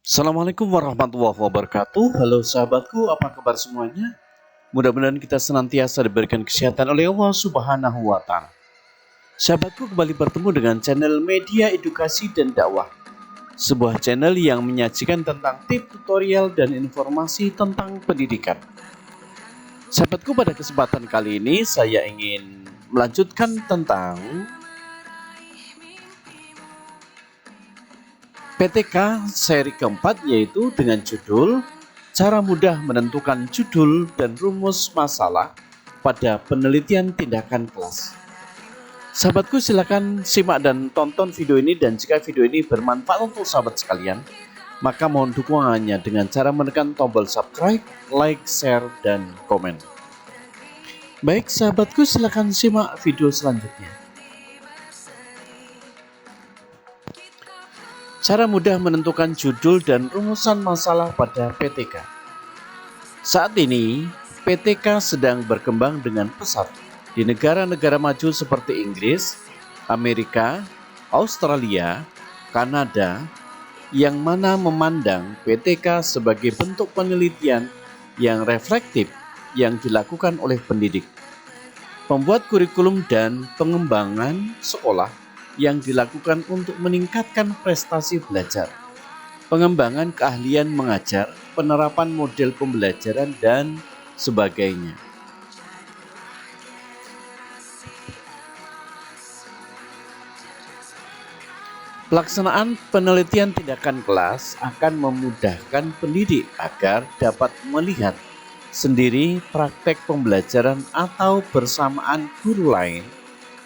Assalamualaikum warahmatullahi wabarakatuh. Halo sahabatku, apa kabar semuanya? Mudah-mudahan kita senantiasa diberikan kesehatan oleh Allah Subhanahu wa Ta'ala. Sahabatku, kembali bertemu dengan channel Media Edukasi dan Dakwah, sebuah channel yang menyajikan tentang tips, tutorial, dan informasi tentang pendidikan. Sahabatku, pada kesempatan kali ini saya ingin melanjutkan tentang PTK seri keempat, yaitu dengan judul Cara Mudah Menentukan Judul dan Rumus Masalah pada Penelitian Tindakan Kelas. Sahabatku, silakan simak dan tonton video ini, dan jika video ini bermanfaat untuk sahabat sekalian, maka mohon dukungannya dengan cara menekan tombol subscribe, like, share, dan komen. Baik sahabatku, silakan simak video selanjutnya. Cara mudah menentukan judul dan rumusan masalah pada PTK. Saat ini, PTK sedang berkembang dengan pesat di negara-negara maju seperti Inggris, Amerika, Australia, Kanada, yang mana memandang PTK sebagai bentuk penelitian yang reflektif yang dilakukan oleh pendidik, pembuat kurikulum dan pengembangan sekolah yang dilakukan untuk meningkatkan prestasi belajar, pengembangan keahlian mengajar, penerapan model pembelajaran, dan sebagainya. Pelaksanaan penelitian tindakan kelas akan memudahkan pendidik agar dapat melihat sendiri praktek pembelajaran atau bersamaan guru lain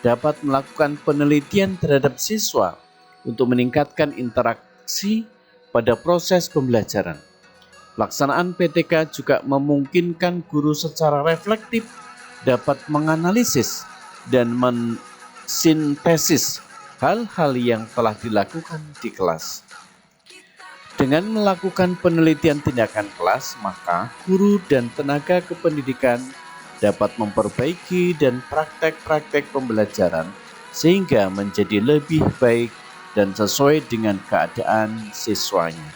dapat melakukan penelitian terhadap siswa untuk meningkatkan interaksi pada proses pembelajaran. Pelaksanaan PTK juga memungkinkan guru secara reflektif dapat menganalisis dan mensintesis hal-hal yang telah dilakukan di kelas. Dengan melakukan penelitian tindakan kelas, maka guru dan tenaga kependidikan dapat memperbaiki dan praktek-praktek pembelajaran sehingga menjadi lebih baik dan sesuai dengan keadaan siswanya.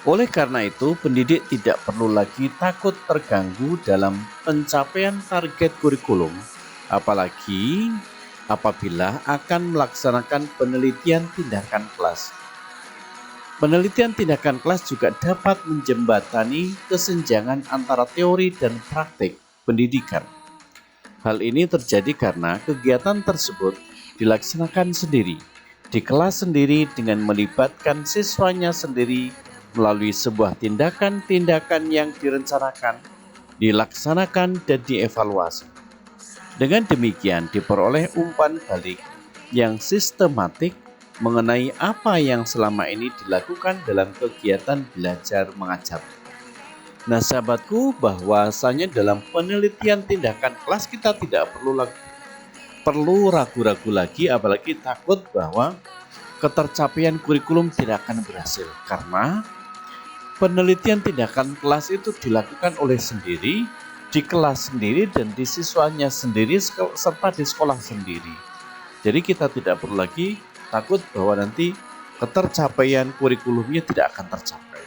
Oleh karena itu, pendidik tidak perlu lagi takut terganggu dalam pencapaian target kurikulum, apalagi apabila akan melaksanakan penelitian tindakan kelas. Penelitian tindakan kelas juga dapat menjembatani kesenjangan antara teori dan praktik pendidikan. Hal ini terjadi karena kegiatan tersebut dilaksanakan sendiri, di kelas sendiri dengan melibatkan siswanya sendiri melalui sebuah tindakan-tindakan yang direncanakan, dilaksanakan, dan dievaluasi. Dengan demikian diperoleh umpan balik yang sistematik mengenai apa yang selama ini dilakukan dalam kegiatan belajar mengajar. Nah sahabatku, bahwasanya dalam penelitian tindakan kelas kita tidak perlu ragu-ragu lagi, apalagi takut bahwa ketercapaian kurikulum tidak akan berhasil, karena penelitian tindakan kelas itu dilakukan oleh sendiri, di kelas sendiri, dan di siswanya sendiri, serta di sekolah sendiri. Jadi kita tidak perlu lagi takut bahwa nanti ketercapaian kurikulumnya tidak akan tercapai.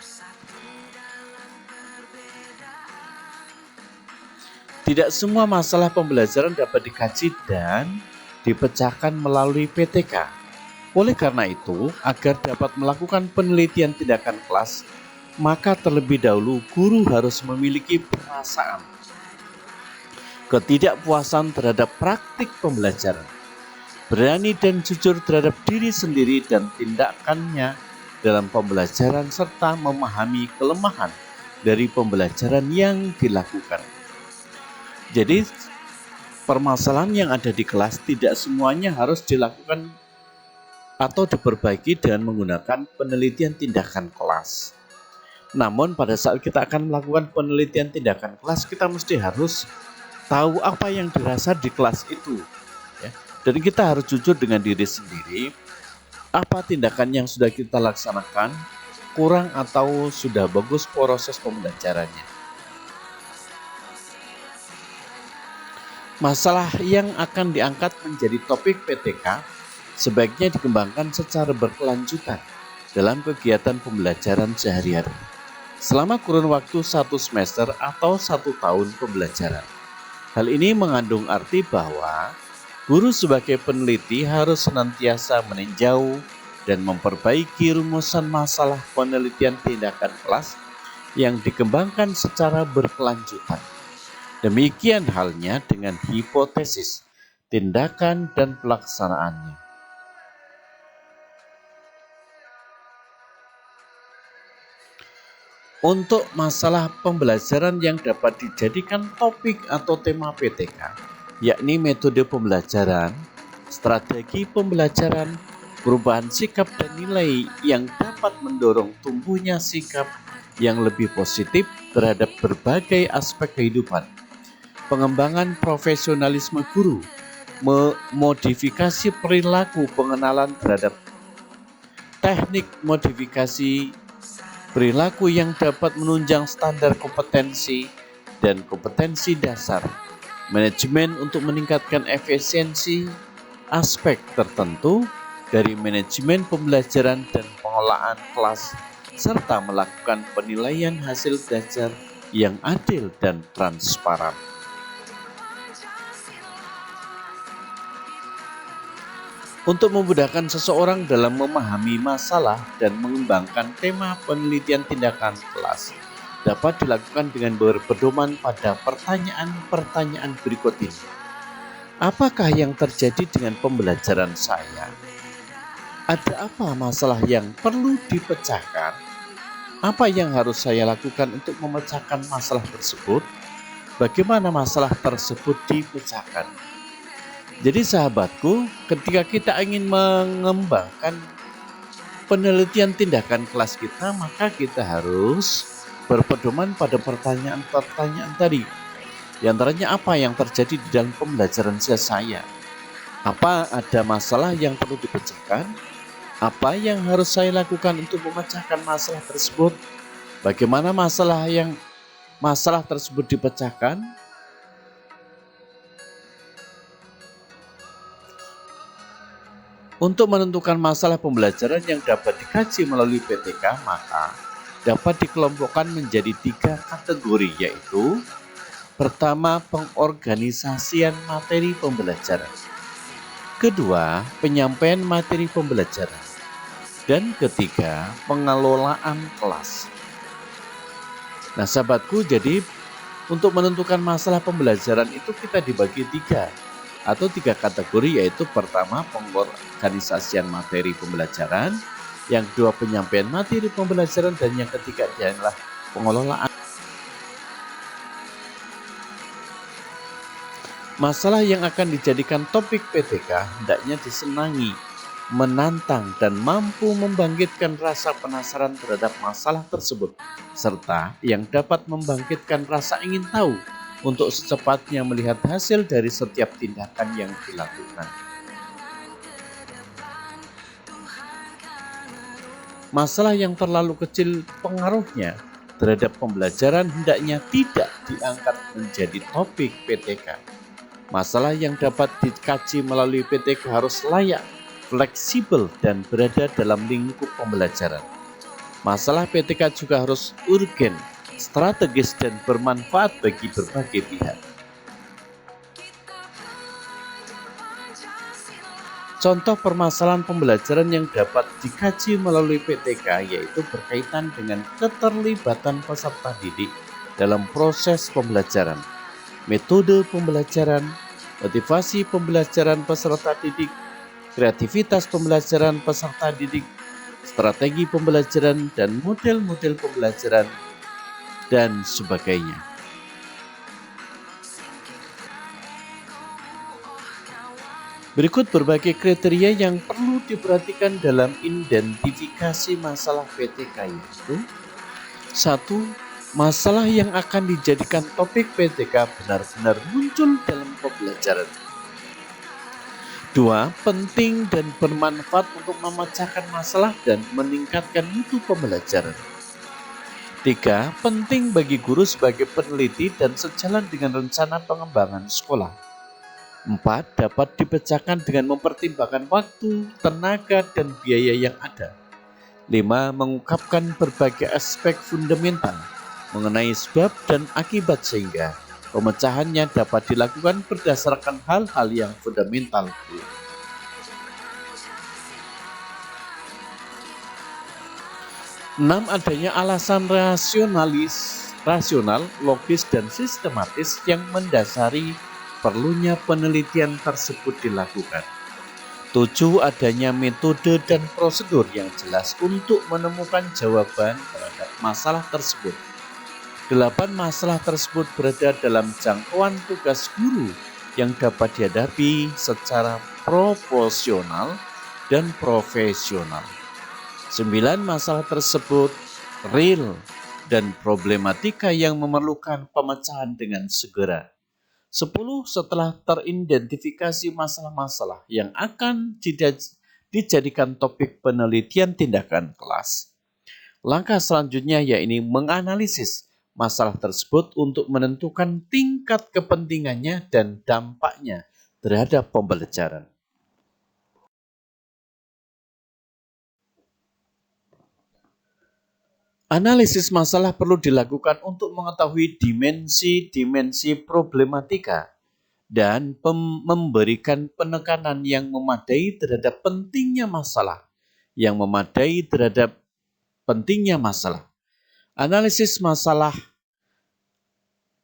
Tidak semua masalah pembelajaran dapat dikaji dan dipecahkan melalui PTK. Oleh karena itu, agar dapat melakukan penelitian tindakan kelas, maka terlebih dahulu guru harus memiliki perasaan ketidakpuasan terhadap praktik pembelajaran, berani dan jujur terhadap diri sendiri dan tindakannya dalam pembelajaran, serta memahami kelemahan dari pembelajaran yang dilakukan. Jadi permasalahan yang ada di kelas tidak semuanya harus dilakukan atau diperbaiki dengan menggunakan penelitian tindakan kelas. Namun pada saat kita akan melakukan penelitian tindakan kelas, kita mesti harus tahu apa yang dirasa di kelas itu, ya. Dan kita harus jujur dengan diri sendiri, apa tindakan yang sudah kita laksanakan kurang atau sudah bagus proses pembelajarannya. Masalah yang akan diangkat menjadi topik PTK sebaiknya dikembangkan secara berkelanjutan dalam kegiatan pembelajaran sehari-hari selama kurun waktu 1 semester atau 1 tahun pembelajaran. Hal ini mengandung arti bahwa guru sebagai peneliti harus senantiasa meninjau dan memperbaiki rumusan masalah penelitian tindakan kelas yang dikembangkan secara berkelanjutan. Demikian halnya dengan hipotesis, tindakan, dan pelaksanaannya. Untuk masalah pembelajaran yang dapat dijadikan topik atau tema PTK, yakni metode pembelajaran, strategi pembelajaran, perubahan sikap dan nilai yang dapat mendorong tumbuhnya sikap yang lebih positif terhadap berbagai aspek kehidupan, pengembangan profesionalisme guru, modifikasi perilaku pengenalan terhadap teknik modifikasi perilaku yang dapat menunjang standar kompetensi dan kompetensi dasar, manajemen untuk meningkatkan efisiensi aspek tertentu dari manajemen pembelajaran dan pengelolaan kelas, serta melakukan penilaian hasil belajar yang adil dan transparan. Untuk memudahkan seseorang dalam memahami masalah dan mengembangkan tema penelitian tindakan kelas, dapat dilakukan dengan berpedoman pada pertanyaan-pertanyaan berikut ini. Apakah yang terjadi dengan pembelajaran saya? Ada apa masalah yang perlu dipecahkan? Apa yang harus saya lakukan untuk memecahkan masalah tersebut? Bagaimana masalah tersebut dipecahkan? Jadi sahabatku, ketika kita ingin mengembangkan penelitian tindakan kelas kita, maka kita harus berpedoman pada pertanyaan-pertanyaan tadi. Di antaranya apa yang terjadi di dalam pembelajaran saya? Apa ada masalah yang perlu dipecahkan? Apa yang harus saya lakukan untuk memecahkan masalah tersebut? Bagaimana masalah tersebut dipecahkan? Untuk menentukan masalah pembelajaran yang dapat dikaji melalui PTK, maka dapat dikelompokkan menjadi 3 kategori, yaitu pertama, pengorganisasian materi pembelajaran. Kedua, penyampaian materi pembelajaran. Dan ketiga, pengelolaan kelas. Nah sahabatku, jadi untuk menentukan masalah pembelajaran itu kita dibagi 3 atau 3 kategori, yaitu pertama pengorganisasian materi pembelajaran, yang kedua penyampaian materi pembelajaran, dan yang ketiga adalah pengelolaan. Masalah yang akan dijadikan topik PTK hendaknya disenangi, menantang, dan mampu membangkitkan rasa penasaran terhadap masalah tersebut, serta yang dapat membangkitkan rasa ingin tahu untuk secepatnya melihat hasil dari setiap tindakan yang dilakukan. Masalah yang terlalu kecil pengaruhnya terhadap pembelajaran hendaknya tidak diangkat menjadi topik PTK. Masalah yang dapat dikaji melalui PTK harus layak, fleksibel, dan berada dalam lingkup pembelajaran. Masalah PTK juga harus urgen, strategis, dan bermanfaat bagi berbagai pihak. Contoh permasalahan pembelajaran yang dapat dikaji melalui PTK yaitu berkaitan dengan keterlibatan peserta didik dalam proses pembelajaran, metode pembelajaran, motivasi pembelajaran peserta didik, kreativitas pembelajaran peserta didik, strategi pembelajaran, dan model-model pembelajaran, dan sebagainya. Berikut berbagai kriteria yang perlu diperhatikan dalam identifikasi masalah PTK, yaitu 1. Masalah yang akan dijadikan topik PTK benar-benar muncul dalam pembelajaran. 2. Penting dan bermanfaat untuk memecahkan masalah dan meningkatkan mutu pembelajaran. 3. Penting bagi guru sebagai peneliti dan sejalan dengan rencana pengembangan sekolah. 4. Dapat dipecahkan dengan mempertimbangkan waktu, tenaga, dan biaya yang ada. 5. Mengungkapkan berbagai aspek fundamental mengenai sebab dan akibat sehingga pemecahannya dapat dilakukan berdasarkan hal-hal yang fundamental. 6. Adanya alasan rasional, logis, dan sistematis yang mendasari perlunya penelitian tersebut dilakukan. 7. Adanya metode dan prosedur yang jelas untuk menemukan jawaban terhadap masalah tersebut. 8. Masalah tersebut berada dalam jangkauan tugas guru yang dapat dihadapi secara proporsional dan profesional. 9. Masalah tersebut real dan problematika yang memerlukan pemecahan dengan segera. 10. Setelah teridentifikasi masalah-masalah yang akan dijadikan topik penelitian tindakan kelas, langkah selanjutnya yaitu menganalisis masalah tersebut untuk menentukan tingkat kepentingannya dan dampaknya terhadap pembelajaran. Analisis masalah perlu dilakukan untuk mengetahui dimensi-dimensi problematika dan memberikan penekanan yang memadai terhadap pentingnya masalah. Analisis masalah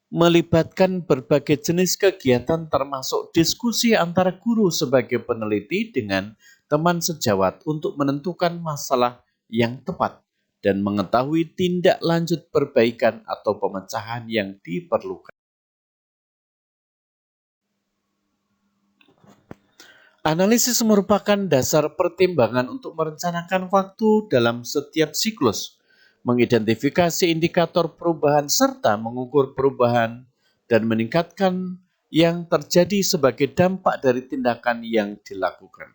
melibatkan berbagai jenis kegiatan termasuk diskusi antara guru sebagai peneliti dengan teman sejawat untuk menentukan masalah yang tepat dan mengetahui tindak lanjut perbaikan atau pemecahan yang diperlukan. Analisis merupakan dasar pertimbangan untuk merencanakan waktu dalam setiap siklus, mengidentifikasi indikator perubahan serta mengukur perubahan dan meningkatkan yang terjadi sebagai dampak dari tindakan yang dilakukan.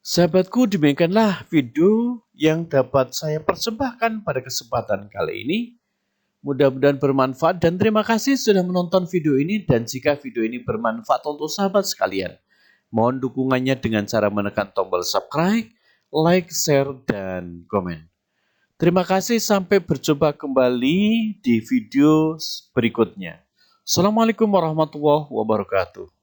Sahabatku, demikianlah video yang dapat saya persembahkan pada kesempatan kali ini. Mudah-mudahan bermanfaat dan terima kasih sudah menonton video ini, dan jika video ini bermanfaat untuk sahabat sekalian, mohon dukungannya dengan cara menekan tombol subscribe, like, share, dan komen. Terima kasih, sampai berjumpa kembali di video berikutnya. Assalamualaikum warahmatullahi wabarakatuh.